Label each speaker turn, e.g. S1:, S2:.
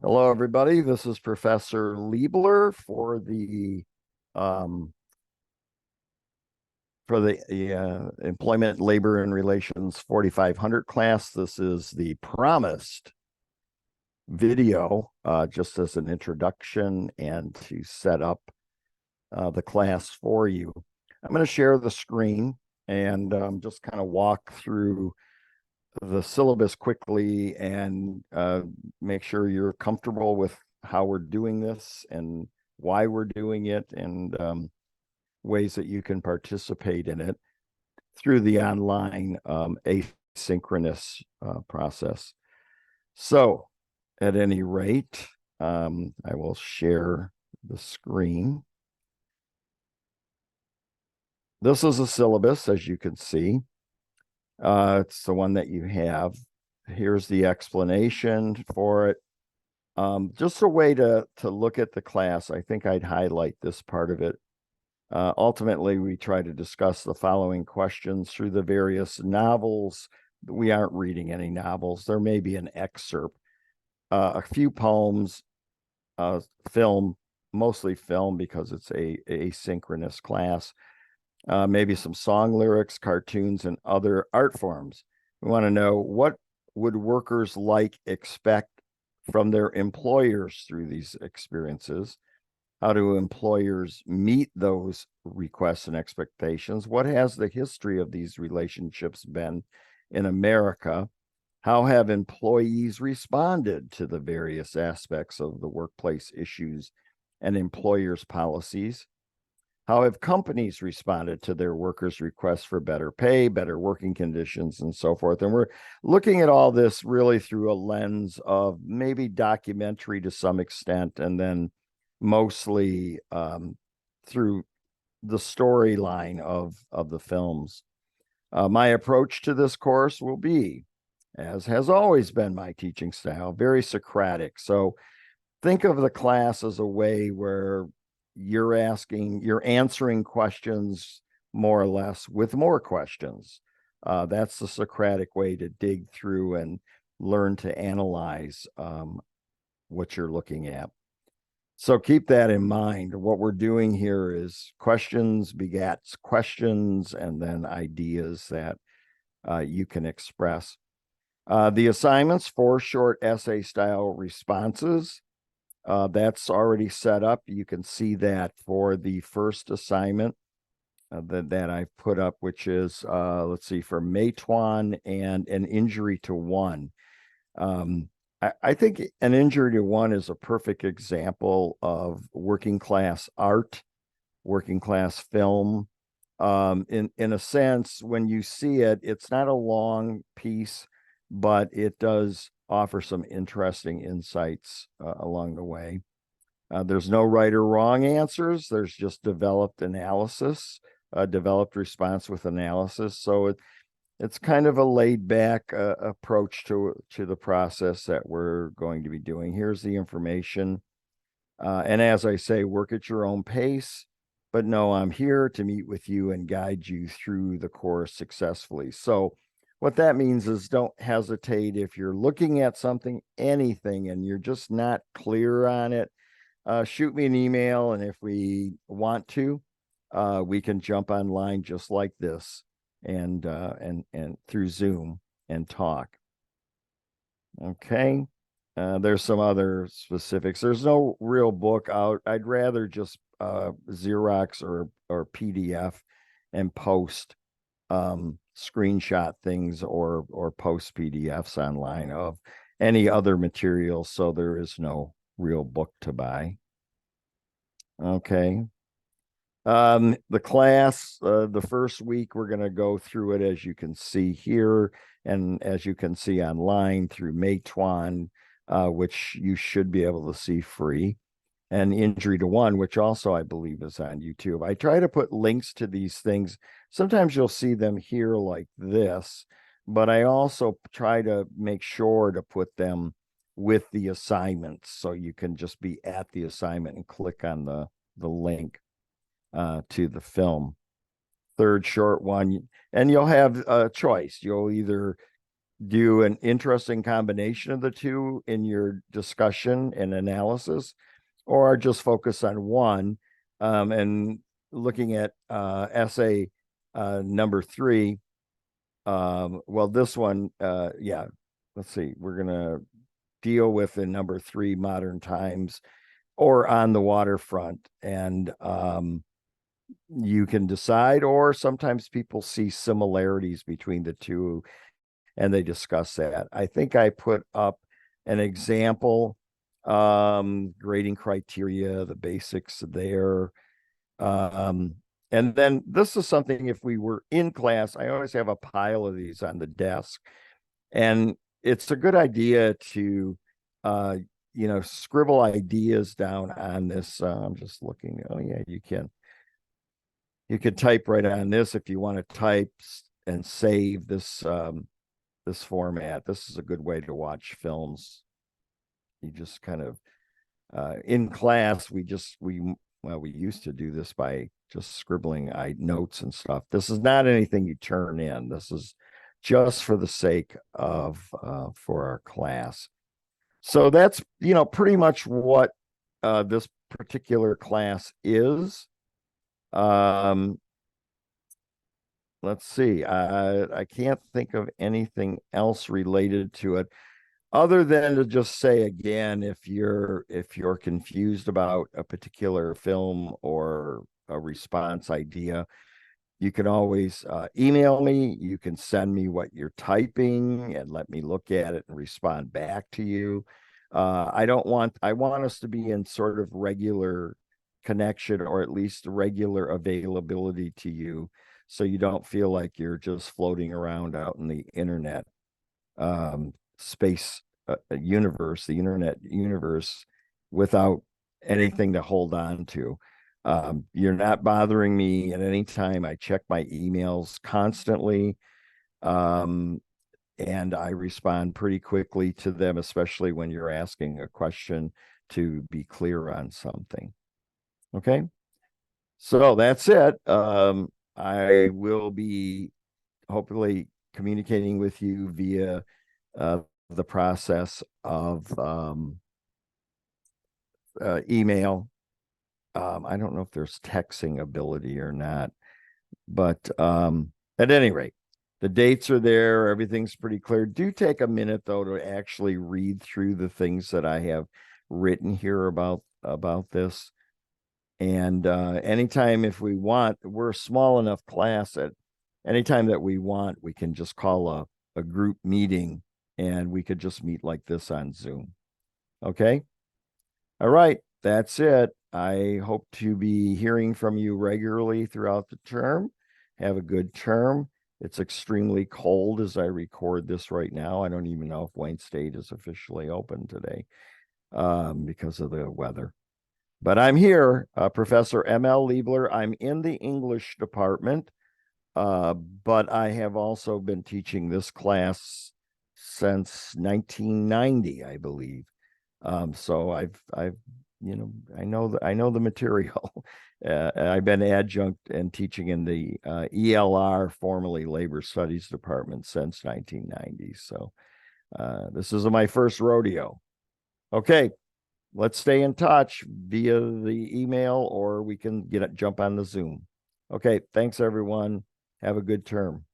S1: Hello, everybody. This is Professor Liebler um, for the Employment, Labor, and Relations 4500 class. This is the promised video, just as an introduction and to set up the class for you. I'm going to share the screen and just kind of walk through the syllabus quickly and make sure you're comfortable with how we're doing this and why we're doing it and ways that you can participate in it through the online asynchronous process. So, at any rate, I will share the screen. This is a syllabus, as you can see. It's the one that you have. Here's the explanation for it. Just a way to look at the class. I think I'd highlight this part of it. Ultimately, we try to discuss the following questions through the various novels. We aren't reading any novels. There may be an excerpt, a few poems, film, mostly film because it's a asynchronous class. Maybe some song lyrics, cartoons, and other art forms. We want to know, what would workers expect from their employers through these experiences? How do employers meet those requests and expectations? What has the history of these relationships been in America? How have employees responded to the various aspects of the workplace issues and employers' policies? How have companies responded to their workers' requests for better pay, better working conditions, and so forth? And we're looking at all this really through a lens of maybe documentary to some extent, and then mostly through the storyline of the films. My approach to this course will be, as has always been my teaching style, very Socratic. So think of the class as a way where you're answering questions more or less with more questions. That's the Socratic way to dig through and learn to analyze what you're looking at. So keep that in mind. What we're doing here is questions begats questions, and then ideas that you can express. The assignments, 4 short essay style responses. That's already set up. You can see that for the first assignment that I've put up, which is, let's see, for Meituan and an injury to one. I think an injury to one is a perfect example of working class art, working class film. In a sense, when you see it, it's not a long piece, but it does offer some interesting insights along the way. There's no right or wrong answers. There's just developed analysis, developed response with analysis. So it's kind of a laid back approach to the process that we're going to be doing. Here's the information. And as I say, work at your own pace, but no, I'm here to meet with you and guide you through the course successfully. So what that means is, don't hesitate if you're looking at something, anything, and you're just not clear on it. Shoot me an email, and if we want to, we can jump online just like this and through Zoom and talk. Okay. There's some other specifics. There's no real book out. I'd rather just Xerox or PDF and post screenshot things or post PDFs online of any other material, so there is no real book to buy. Okay. The class, the first week, we're going to go through it as you can see here, and as you can see online through Meituan, which you should be able to see free, and Injury to One, which also I believe is on YouTube. I try to put links to these things. Sometimes you'll see them here like this, but I also try to make sure to put them with the assignments, so you can just be at the assignment and click on the link to the film. Third short one, and you'll have a choice. You'll either do an interesting combination of the two in your discussion and analysis, or just focus on one. And looking at essay number 3, well, this one, yeah, let's see, we're going to deal with in number 3, modern times or on the waterfront. And you can decide, or sometimes people see similarities between the two and they discuss that. I think I put up an example, grading criteria, the basics there. Um, and then this is something, if we were in class, I always have a pile of these on the desk. And it's a good idea to, scribble ideas down on this. I'm just looking. Oh, yeah, you can. You could type right on this if you want to type and save this this format. This is a good way to watch films. You just kind of in class, we used to do this by just scribbling notes and stuff. This is not anything you turn in. This is just for the sake of for our class. So that's pretty much what this particular class is. Let's see. I can't think of anything else related to it, other than to just say again, if you're confused about a particular film or a response idea, you can always email me. You can send me what you're typing and let me look at it and respond back to you. I want us to be in sort of regular connection, or at least regular availability to you, so you don't feel like you're just floating around out in the internet space universe, the internet universe, without anything to hold on to. You're not bothering me at any time. I check my emails constantly. And I respond pretty quickly to them, especially when you're asking a question to be clear on something. Okay. So that's it. I will be hopefully communicating with you via the process of email. I don't know if there's texting ability or not, but at any rate, the dates are there. Everything's pretty clear. Do take a minute, though, to actually read through the things that I have written here about this. And anytime, if we want, we're a small enough class that anytime that we want, we can just call a group meeting, and we could just meet like this on Zoom. Okay. All right. That's it. I hope to be hearing from you regularly throughout the term. Have a good term. It's extremely cold as I record this right now. I don't even know if Wayne State is officially open today because of the weather. But I'm here, Professor M.L. Liebler. I'm in the English department, but I have also been teaching this class since 1990, I believe. So I know the material. I've been adjunct and teaching in the ELR, formerly Labor Studies Department, since 1990. So this is my first rodeo. Okay, let's stay in touch via the email, or we can jump on the Zoom. Okay, thanks everyone. Have a good term.